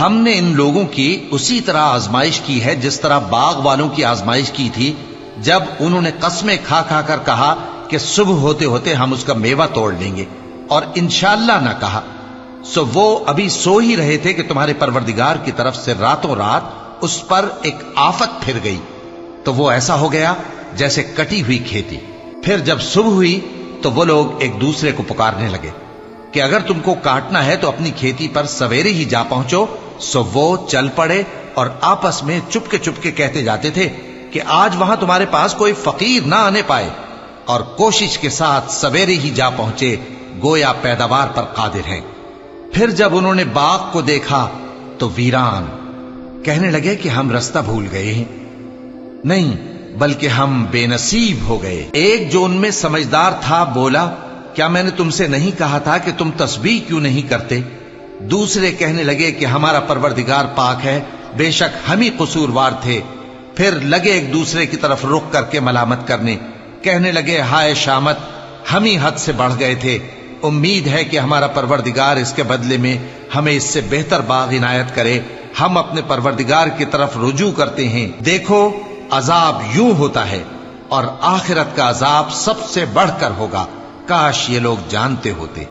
ہم نے ان لوگوں کی اسی طرح آزمائش کی ہے جس طرح باغ والوں کی آزمائش کی تھی جب انہوں نے قسمیں کھا کھا کر کہا کہ صبح ہوتے ہوتے ہم اس کا میوہ توڑ لیں گے اور انشاءاللہ نہ کہا، سو وہ ابھی سو ہی رہے تھے کہ تمہارے پروردگار کی طرف سے راتوں رات اس پر ایک آفت پھر گئی، تو وہ ایسا ہو گیا جیسے کٹی ہوئی کھیتی۔ پھر جب صبح ہوئی تو وہ لوگ ایک دوسرے کو پکارنے لگے کہ اگر تم کو کاٹنا ہے تو اپنی کھیتی پر سویرے ہی جا پہنچو۔ سو وہ چل پڑے اور آپس میں چپ کے کہتے جاتے تھے کہ آج وہاں تمہارے پاس کوئی فقیر نہ آنے پائے، اور کوشش کے ساتھ سویرے ہی جا پہنچے گویا پیداوار پر قادر ہیں۔ پھر جب انہوں نے باغ کو دیکھا تو ویران، کہنے لگے کہ ہم رستہ بھول گئے ہیں، نہیں بلکہ ہم بے نصیب ہو گئے۔ ایک جو ان میں سمجھدار تھا بولا، کیا میں نے تم سے نہیں کہا تھا کہ تم تسبیح کیوں نہیں کرتے؟ دوسرے کہنے لگے کہ ہمارا پروردگار پاک ہے، بے شک ہم ہی قصوروار تھے۔ پھر لگے ایک دوسرے کی طرف رخ کر کے ملامت کرنے، کہنے لگے ہائے شامت، ہم ہی حد سے بڑھ گئے تھے، امید ہے کہ ہمارا پروردگار اس کے بدلے میں ہمیں اس سے بہتر باغ عنایت کرے۔ ہم اپنے پروردگار کی طرف رجوع کرتے ہیں، دیکھو عذاب یوں ہوتا ہے اور آخرت کا عذاب سب سے بڑھ کر ہوگا، کاش یہ لوگ جانتے ہوتے۔